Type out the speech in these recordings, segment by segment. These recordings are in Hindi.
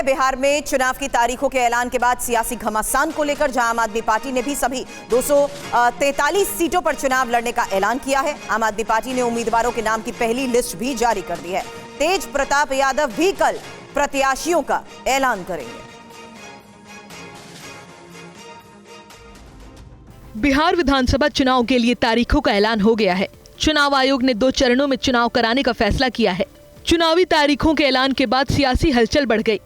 बिहार में चुनाव की तारीखों के ऐलान के बाद सियासी घमासान को लेकर जहां आम आदमी पार्टी ने भी सभी 243 सीटों पर चुनाव लड़ने का ऐलान किया है। आम आदमी पार्टी ने उम्मीदवारों के नाम की पहली लिस्ट भी जारी कर दी है। तेज प्रताप यादव भी कल प्रत्याशियों का ऐलान करेंगे। बिहार विधानसभा चुनाव के लिए तारीखों का ऐलान हो गया है। चुनाव आयोग ने 2 चरणों में चुनाव कराने का फैसला किया है। चुनावी तारीखों के ऐलान के बाद सियासी हलचल बढ़ गई।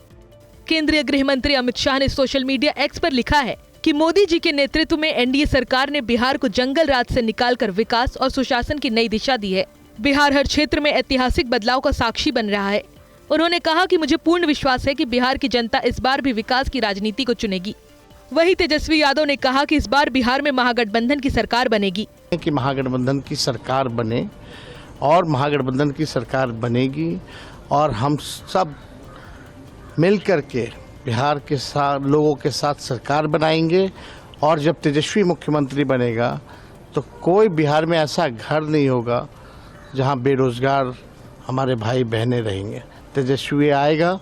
केंद्रीय गृह मंत्री अमित शाह ने सोशल मीडिया एक्स पर लिखा है कि मोदी जी के नेतृत्व में एनडीए सरकार ने बिहार को जंगल राज से निकालकर विकास और सुशासन की नई दिशा दी है। बिहार हर क्षेत्र में ऐतिहासिक बदलाव का साक्षी बन रहा है। उन्होंने कहा कि मुझे पूर्ण विश्वास है कि बिहार की जनता इस बार भी विकास की राजनीति को चुनेगी। वहीं तेजस्वी यादव ने कहा कि इस बार बिहार में महागठबंधन की सरकार बनेगी। कि महागठबंधन की सरकार बने और महागठबंधन की सरकार बनेगी और हम सब मिल करके बिहार के साथ लोगों के साथ सरकार बनाएंगे। और जब तेजस्वी मुख्यमंत्री बनेगा तो कोई बिहार में ऐसा घर नहीं होगा जहां बेरोजगार हमारे भाई बहनें रहेंगे। तेजस्वी आएगा।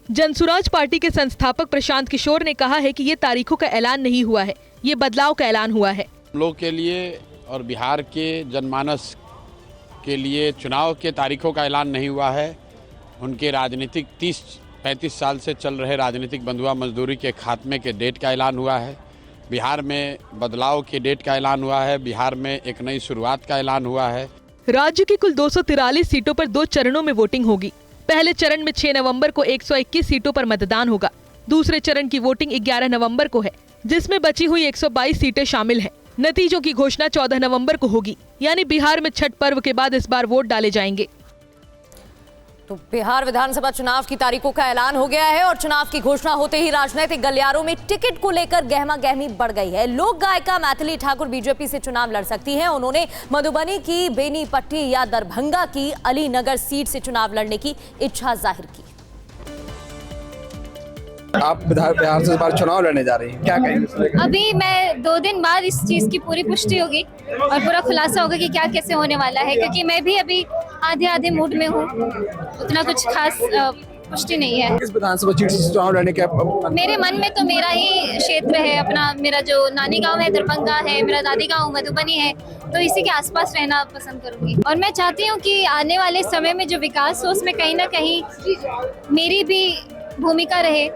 जनसुराज पार्टी के संस्थापक प्रशांत किशोर ने कहा है कि ये तारीखों का ऐलान नहीं हुआ है, ये बदलाव का ऐलान हुआ है। लोग के लिए और बिहार के जनमानस के लिए चुनाव के तारीखों का ऐलान नहीं हुआ है। उनके राजनीतिक 30-35 साल से चल रहे राजनीतिक बंधुआ मजदूरी के खात्मे के डेट का ऐलान हुआ है। बिहार में बदलाव के डेट का ऐलान हुआ है। बिहार में एक नई शुरुआत का ऐलान हुआ है। राज्य की कुल 243 सीटों पर 2 चरणों में वोटिंग होगी। पहले चरण में 6 नवंबर को 121 सीटों पर मतदान होगा। दूसरे चरण की वोटिंग 11 नवंबर को है, जिसमें बची हुई 122 सीटें शामिल हैं। नतीजों की घोषणा 14 नवंबर को होगी, यानी बिहार में छठ पर्व के बाद इस बार वोट डाले जाएंगे। तो बिहार विधानसभा चुनाव की तारीखों का ऐलान हो गया है और चुनाव की घोषणा होते ही राजनीतिक गलियारों में टिकट को लेकर गहमा गहमी बढ़ गई है। लोक गायिका मैथिली ठाकुर बीजेपी से चुनाव लड़ सकती हैं। उन्होंने मधुबनी की बेनीपट्टी या दरभंगा की अलीनगर सीट से चुनाव लड़ने की इच्छा जाहिर की। आप बिहार से इस बार चुनाव लड़ने जा रही हैं, क्या कहेंगे? अभी मैं 2 दिन बाद इस चीज की पूरी पुष्टि होगी और पूरा खुलासा होगा कि क्या कैसे होने वाला है, क्योंकि मैं भी अभी आधे मूड में हूँ। उतना कुछ खास पुष्टि नहीं है। किस विधानसभा सीट से चुनाव लड़ने के? मेरे मन में तो मेरा ही क्षेत्र है अपना। मेरा जो नानी गांव है दरभंगा है, मेरा दादी गांव मधुबनी है, तो इसी के आसपास रहना पसंद करूंगी। और मैं चाहती हूँ कि आने वाले समय में जो विकास हो उसमें कहीं ना कहीं मेरी भी भूमिका रहे।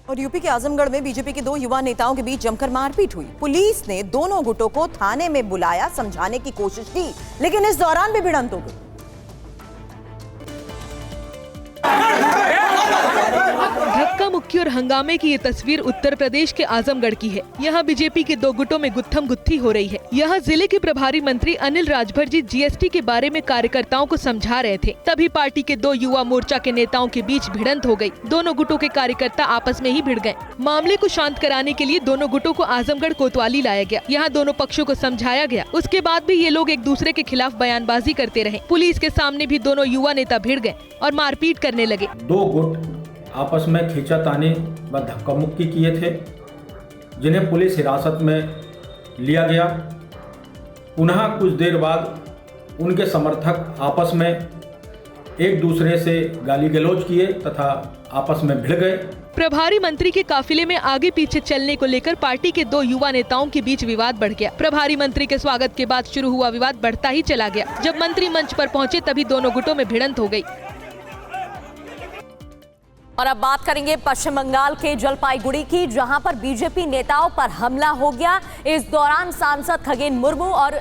और यूपी के आजमगढ़ में बीजेपी के 2 युवा नेताओं के बीच जमकर मारपीट हुई। पुलिस ने दोनों गुटों को थाने में बुलाया, समझाने की कोशिश की, लेकिन इस दौरान भी भिड़ंत हो गई। धक्का मुक्की और हंगामे की ये तस्वीर उत्तर प्रदेश के आजमगढ़ की है। यहाँ बीजेपी के 2 गुटों में गुत्थम गुत्थी हो रही है। यहाँ जिले के प्रभारी मंत्री अनिल राजभर जी जीएसटी के बारे में कार्यकर्ताओं को समझा रहे थे, तभी पार्टी के 2 युवा मोर्चा के नेताओं के बीच भिड़ंत हो गई। दोनों गुटों के कार्यकर्ता आपस में ही भिड़ गए। मामले को शांत कराने के लिए दोनों गुटों को आजमगढ़ कोतवाली लाया गया। यहाँ दोनों पक्षों को समझाया गया। उसके बाद भी ये लोग एक दूसरे के खिलाफ बयानबाजी करते रहे। पुलिस के सामने भी दोनों युवा नेता भिड़ गए और मारपीट करने लगे। 2 गुट आपस में खींचातानी व धक्का मुक्की किए थे, जिन्हें पुलिस हिरासत में लिया गया। पुनः कुछ देर बाद उनके समर्थक आपस में एक दूसरे से गाली गलौज किए तथा आपस में भिड़ गए। प्रभारी मंत्री के काफिले में आगे पीछे चलने को लेकर पार्टी के 2 युवा नेताओं के बीच विवाद बढ़ गया। प्रभारी मंत्री के स्वागत के बाद शुरू हुआ विवाद बढ़ता ही चला गया। जब मंत्री मंच पर पहुंचे तभी दोनों गुटों में भिड़ंत हो गई। और अब बात करेंगे पश्चिम बंगाल के जलपाईगुड़ी की, जहां पर बीजेपी नेताओं पर हमला हो गया। इस दौरान सांसद खगेन मुर्मू और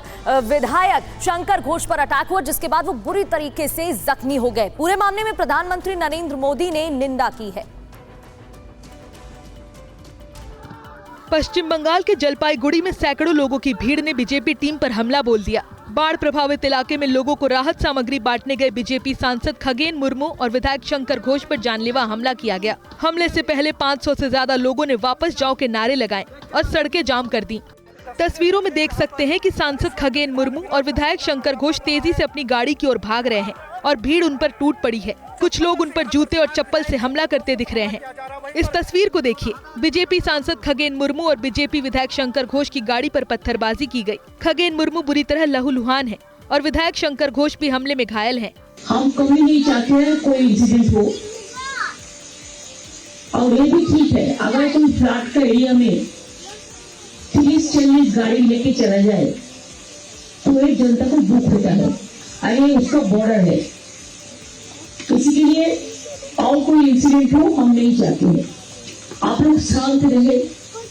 विधायक शंकर घोष पर अटैक हुआ, जिसके बाद वो बुरी तरीके से जख्मी हो गए। पूरे मामले में प्रधानमंत्री नरेंद्र मोदी ने निंदा की है। पश्चिम बंगाल के जलपाईगुड़ी में सैकड़ों लोगों की भीड़ ने बीजेपी टीम पर हमला बोल दिया। बाढ़ प्रभावित इलाके में लोगों को राहत सामग्री बांटने गए बीजेपी सांसद खगेन मुर्मू और विधायक शंकर घोष पर जानलेवा हमला किया गया। हमले से पहले 500 से ज्यादा लोगों ने वापस जाओ के नारे लगाए और सड़कें जाम कर दी। तस्वीरों में देख सकते हैं कि सांसद खगेन मुर्मू और विधायक शंकर घोष तेजी से अपनी गाड़ी की ओर भाग रहे हैं और भीड़ उन पर टूट पड़ी है। कुछ लोग उन पर जूते और चप्पल से हमला करते दिख रहे हैं। इस तस्वीर को देखिए। बीजेपी सांसद खगेन मुर्मू और बीजेपी विधायक शंकर घोष की गाड़ी पर पत्थरबाजी की गई। खगेन मुर्मू बुरी तरह लहूलुहान है और विधायक शंकर घोष भी हमले में घायल हैं। हम कभी नहीं चाहते हैं कोई इंसिडेंट हो, और ये भी ठीक है, अगर कोई फ्लैट का एरिया में 30-40 गाड़ी लेके चला जाए तो एक जनता को दुख होता है। अरे उसका बॉर्डर है, किसी के लिए और कोई इंसिडेंट हो हम नहीं चाहते हैं। आप लोग शांत रहे।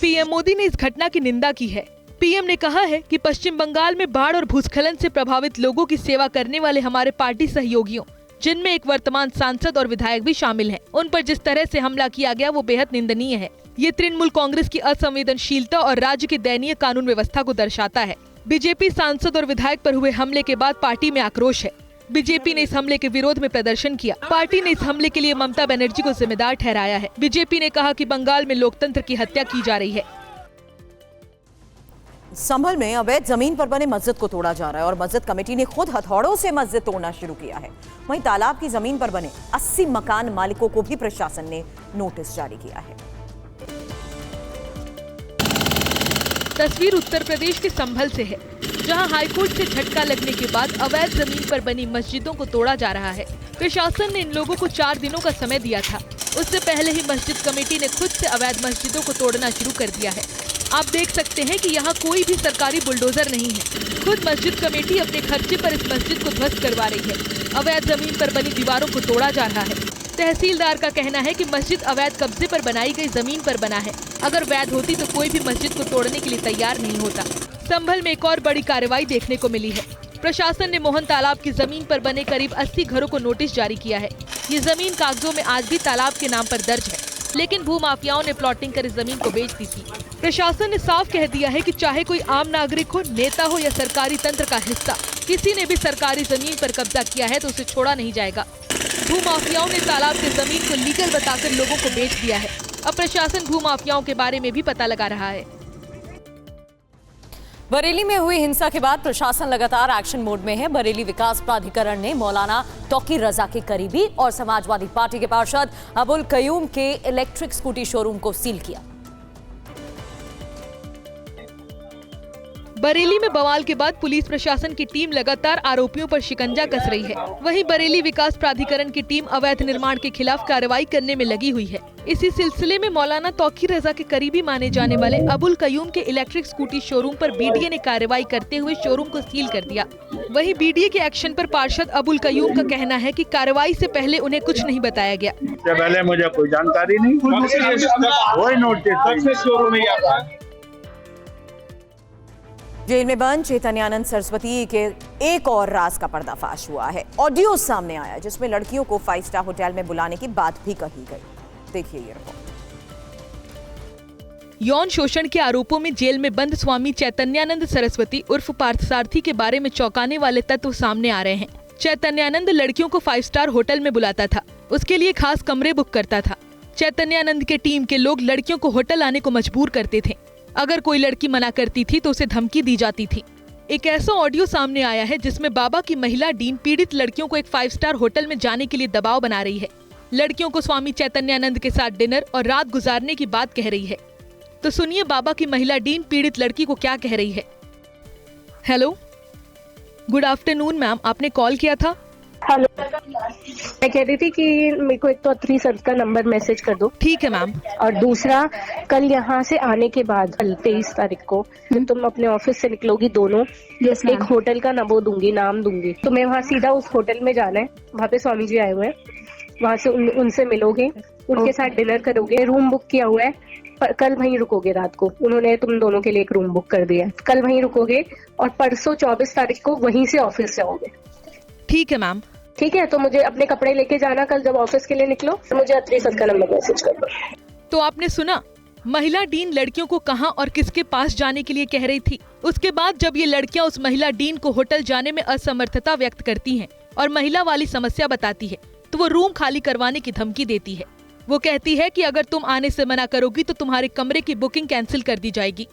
पीएम मोदी ने इस घटना की निंदा की है। पीएम ने कहा है कि पश्चिम बंगाल में बाढ़ और भूस्खलन से प्रभावित लोगों की सेवा करने वाले हमारे पार्टी सहयोगियों, जिनमें एक वर्तमान सांसद और विधायक भी शामिल हैं, उन पर जिस तरह से हमला किया गया वो बेहद निंदनीय है। ये तृणमूल कांग्रेस की असंवेदनशीलता और राज्य की दयनीय कानून व्यवस्था को दर्शाता है। बीजेपी सांसद और विधायक पर हुए हमले के बाद पार्टी में आक्रोश है। बीजेपी ने इस हमले के विरोध में प्रदर्शन किया। पार्टी ने इस हमले के लिए ममता बनर्जी को जिम्मेदार ठहराया है। बीजेपी ने कहा कि बंगाल में लोकतंत्र की हत्या की जा रही है। संभल में अवैध जमीन पर बने मस्जिद को तोड़ा जा रहा है और मस्जिद कमेटी ने खुद हथौड़ों से मस्जिद तोड़ना शुरू किया है। वहीं तालाब की जमीन पर बने 80 मकान मालिकों को भी प्रशासन ने नोटिस जारी किया है। तस्वीर उत्तर प्रदेश के संभल से है, जहां हाईकोर्ट से झटका लगने के बाद अवैध जमीन पर बनी मस्जिदों को तोड़ा जा रहा है। प्रशासन ने इन लोगों को 4 दिनों का समय दिया था। उससे पहले ही मस्जिद कमेटी ने खुद से अवैध मस्जिदों को तोड़ना शुरू कर दिया है। आप देख सकते हैं कि यहाँ कोई भी सरकारी बुलडोजर नहीं है। खुद मस्जिद कमेटी अपने खर्चे पर इस मस्जिद को ध्वस्त करवा रही है। अवैध जमीन पर बनी दीवारों को तोड़ा जा रहा है। तहसीलदार का कहना है कि मस्जिद अवैध कब्जे पर बनाई गई जमीन पर बना है। अगर वैध होती तो कोई भी मस्जिद को तोड़ने के लिए तैयार नहीं होता। संभल में एक और बड़ी कार्रवाई देखने को मिली है। प्रशासन ने मोहन तालाब की जमीन पर बने करीब 80 घरों को नोटिस जारी किया है। ये जमीन कागजों में आज भी तालाब के नाम पर दर्ज है, लेकिन भूमाफियाओं ने प्लॉटिंग कर इस जमीन को बेच दी थी। प्रशासन ने साफ कह दिया है कि चाहे कोई आम नागरिक हो, नेता हो या सरकारी तंत्र का हिस्सा, किसी ने भी सरकारी जमीन पर कब्जा किया है तो उसे छोड़ा नहीं जाएगा। भूमाफियाओं ने तालाब की जमीन को लीगल बताकर लोगों को बेच दिया है। अब प्रशासन भूमाफियाओं के बारे में भी पता लगा रहा है। बरेली में हुई हिंसा के बाद प्रशासन लगातार एक्शन मोड में है। बरेली विकास प्राधिकरण ने मौलाना तौकीर रजा के करीबी और समाजवादी पार्टी के पार्षद अबुल कयूम के इलेक्ट्रिक स्कूटी शोरूम को सील किया। बरेली में बवाल के बाद पुलिस प्रशासन की टीम लगातार आरोपियों पर शिकंजा कस रही है। वहीं बरेली विकास प्राधिकरण की टीम अवैध निर्माण के खिलाफ कार्रवाई करने में लगी हुई है। इसी सिलसिले में मौलाना तौकीर रजा के करीबी माने जाने वाले अबुल कयूम के इलेक्ट्रिक स्कूटी शोरूम पर बीडीए ने कार्रवाई करते हुए शोरूम को सील कर दिया। वहीं बीडीए के एक्शन पर पार्षद अबुल कयूम का कहना है कि कार्रवाई से पहले उन्हें कुछ नहीं बताया गया। पहले मुझे कोई जानकारी नहीं, वही नोटिस। जेल में बंद चैतन्यानंद सरस्वती के एक और राज का पर्दाफाश हुआ है। ऑडियो सामने आया जिसमें लड़कियों को 5 स्टार होटल में बुलाने की बात भी कही गई। देखिए ये रिपोर्ट। यौन शोषण के आरोपों में जेल में बंद स्वामी चैतन्यानंद सरस्वती उर्फ पार्थसारथी के बारे में चौंकाने वाले तत्व सामने आ रहे हैं। चैतन्यानंद लड़कियों को 5 स्टार होटल में बुलाता था, उसके लिए खास कमरे बुक करता था। चैतन्यानंद के टीम के लोग लड़कियों को होटल आने को मजबूर करते थे। अगर कोई लड़की मना करती थी तो उसे धमकी दी जाती थी। एक ऐसा ऑडियो सामने आया है जिसमें बाबा की महिला डीन पीड़ित लड़कियों को एक 5 स्टार होटल में जाने के लिए दबाव बना रही है। लड़कियों को स्वामी चैतन्यानंद के साथ डिनर और रात गुजारने की बात कह रही है। तो सुनिए बाबा की महिला डीन पीड़ित लड़की को क्या कह रही है। हेलो, गुड आफ्टरनून मैम, आपने कॉल किया था। हेलो, मैं कह रही थी कि मेरे को एक तो अत्री सर का नंबर मैसेज कर दो। ठीक है मैम। और दूसरा, कल यहाँ से आने के बाद कल 23 तारीख को जब तुम अपने ऑफिस से निकलोगी दोनों, एक होटल का नंबर दूंगी, नाम दूंगी, तुम्हें वहाँ सीधा उस होटल में जाना है। वहाँ पे स्वामी जी आए हुए हैं, वहाँ से उनसे मिलोगे, उनके साथ डिनर करोगे। रूम बुक किया हुआ है, कल वहीं रुकोगे रात को। उन्होंने तुम दोनों के लिए एक रूम बुक कर दिया है, कल वहीं रुकोगे और परसों 24 तारीख को वहीं से ऑफिस जाओगे। ठीक है मैम। ठीक है, तो मुझे अपने कपड़े लेके जाना, कल जब ऑफिस के लिए निकलो तो मुझे अत्री सर का नंबर मैसेज कर दो। तो आपने सुना, महिला डीन लड़कियों को कहां और किसके पास जाने के लिए कह रही थी। उसके बाद जब ये लड़कियां उस महिला डीन को होटल जाने में असमर्थता व्यक्त करती हैं और महिला वाली समस्या बताती है, तो वो रूम खाली करवाने की धमकी देती है। वो कहती है कि अगर तुम आने से मना करोगी तो तुम्हारे कमरे की बुकिंग कैंसिल कर दी जाएगी।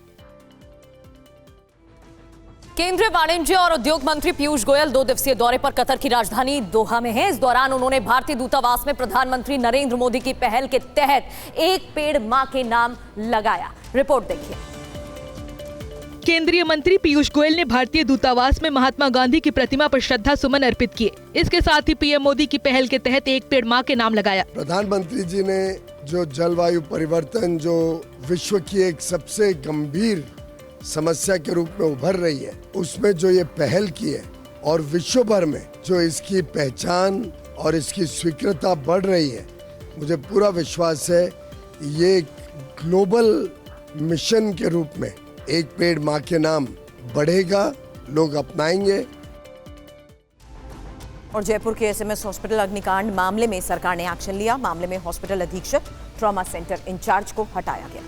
केंद्रीय वाणिज्य और उद्योग मंत्री पीयूष गोयल 2 दिवसीय दौरे पर कतर की राजधानी दोहा में हैं। इस दौरान उन्होंने भारतीय दूतावास में प्रधानमंत्री नरेंद्र मोदी की पहल के तहत एक पेड़ मां के नाम लगाया। रिपोर्ट देखिए। केंद्रीय मंत्री पीयूष गोयल ने भारतीय दूतावास में महात्मा गांधी की प्रतिमा पर श्रद्धा सुमन अर्पित किए। इसके साथ ही पीएम मोदी की पहल के तहत एक पेड़ मां के नाम लगाया। प्रधानमंत्री जी ने जो जलवायु परिवर्तन, जो विश्व की एक सबसे गंभीर समस्या के रूप में उभर रही है, उसमें जो ये पहल की है और विश्व भर में जो इसकी पहचान और इसकी स्वीकृति बढ़ रही है, मुझे पूरा विश्वास है ये ग्लोबल मिशन के रूप में एक पेड़ मां के नाम बढ़ेगा, लोग अपनाएंगे। और जयपुर के एसएमएस हॉस्पिटल अग्निकांड मामले में सरकार ने एक्शन लिया। मामले में हॉस्पिटल अधीक्षक, ट्रॉमा सेंटर इंचार्ज को हटाया गया।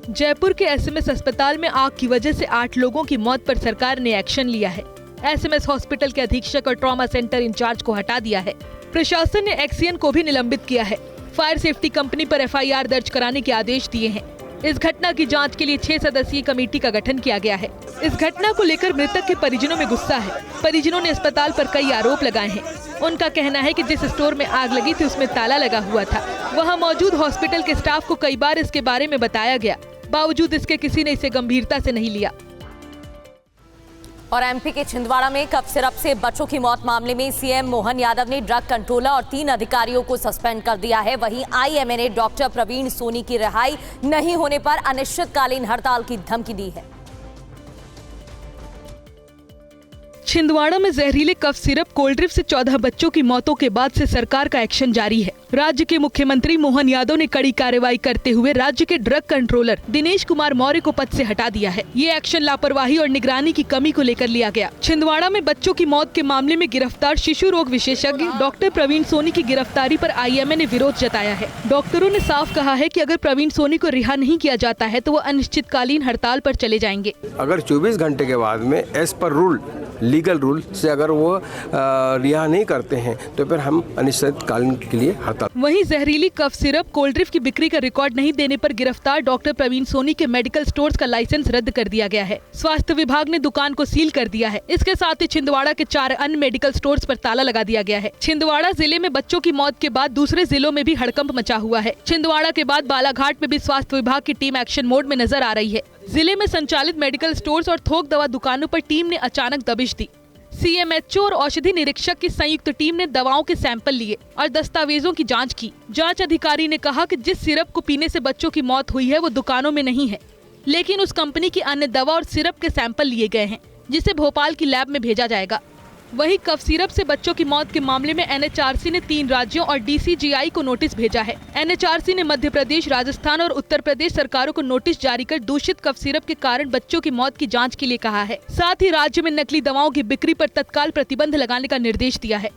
जयपुर के एसएमएस अस्पताल में आग की वजह से 8 लोगों की मौत पर सरकार ने एक्शन लिया है। एसएमएस हॉस्पिटल के अधीक्षक और ट्रॉमा सेंटर इंचार्ज को हटा दिया है। प्रशासन ने एक्सीएन को भी निलंबित किया है। फायर सेफ्टी कंपनी पर एफआईआर दर्ज कराने के आदेश दिए हैं। इस घटना की जांच के लिए 6 सदस्यीय कमेटी का गठन किया गया है। इस घटना को लेकर मृतक के परिजनों में गुस्सा है। परिजनों ने अस्पताल पर कई आरोप लगाए हैं। उनका कहना है कि जिस स्टोर में आग लगी थी उसमें ताला लगा हुआ था। वहां मौजूद हॉस्पिटल के स्टाफ को कई बार इसके बारे में बताया गया, बावजूद इसके किसी ने इसे गंभीरता से नहीं लिया। और एमपी के छिंदवाड़ा में कफ सिरप से बच्चों की मौत मामले में सीएम मोहन यादव ने ड्रग कंट्रोलर और 3 अधिकारियों को सस्पेंड कर दिया है। वहीं आईएमए ने डॉक्टर प्रवीण सोनी की रिहाई नहीं होने पर अनिश्चितकालीन हड़ताल की धमकी दी है। छिंदवाड़ा में जहरीले कफ सिरप कोल्ड ड्रिप से 14 बच्चों की मौतों के बाद से सरकार का एक्शन जारी है। राज्य के मुख्यमंत्री मोहन यादव ने कड़ी कार्रवाई करते हुए राज्य के ड्रग कंट्रोलर दिनेश कुमार मौर्य को पद से हटा दिया है। ये एक्शन लापरवाही और निगरानी की कमी को लेकर लिया गया। छिंदवाड़ा में बच्चों की मौत के मामले में गिरफ्तार शिशु रोग विशेषज्ञ डॉक्टर प्रवीण सोनी की गिरफ्तारी पर आईएमए ने विरोध जताया है। डॉक्टरों ने साफ कहा है कि अगर प्रवीण सोनी को रिहा नहीं किया जाता है तो वो अनिश्चितकालीन हड़ताल पर चले जाएंगे। अगर 24 घंटे के बाद में as per rule, legal rule से अगर वो रिहा नहीं करते हैं तो फिर हम अनिश्चितकालीन के लिए हड़ताल। वहीं जहरीली कफ सिरप कोल्ड ड्रिप की बिक्री का रिकॉर्ड नहीं देने पर गिरफ्तार डॉक्टर प्रवीण सोनी के मेडिकल स्टोर्स का लाइसेंस रद्द कर दिया गया है। स्वास्थ्य विभाग ने दुकान को सील कर दिया है। इसके साथ ही छिंदवाड़ा के 4 अन्य मेडिकल स्टोर्स पर ताला लगा दिया गया है। छिंदवाड़ा जिले में बच्चों की मौत के बाद दूसरे जिलों में भी हड़कंप मचा हुआ है। छिंदवाड़ा के बाद बालाघाट में भी स्वास्थ्य विभाग की टीम एक्शन मोड में नजर आ रही है। जिले में संचालित मेडिकल स्टोर्स और थोक दवा दुकानों पर टीम ने अचानक दबिश दी। सीएमएचओ और औषधि निरीक्षक की संयुक्त टीम ने दवाओं के सैंपल लिए और दस्तावेजों की जांच की। जांच अधिकारी ने कहा कि जिस सिरप को पीने से बच्चों की मौत हुई है वो दुकानों में नहीं है, लेकिन उस कंपनी की अन्य दवा और सिरप के सैंपल लिए गए हैं, जिसे भोपाल की लैब में भेजा जाएगा। वहीं कफ सिरप से बच्चों की मौत के मामले में एनएचआरसी ने 3 राज्यों और डीसीजीआई को नोटिस भेजा है। एनएचआरसी ने मध्य प्रदेश, राजस्थान और उत्तर प्रदेश सरकारों को नोटिस जारी कर दूषित कफ सिरप के कारण बच्चों की मौत की जांच के लिए कहा है। साथ ही राज्य में नकली दवाओं की बिक्री पर तत्काल प्रतिबंध लगाने का निर्देश दिया है।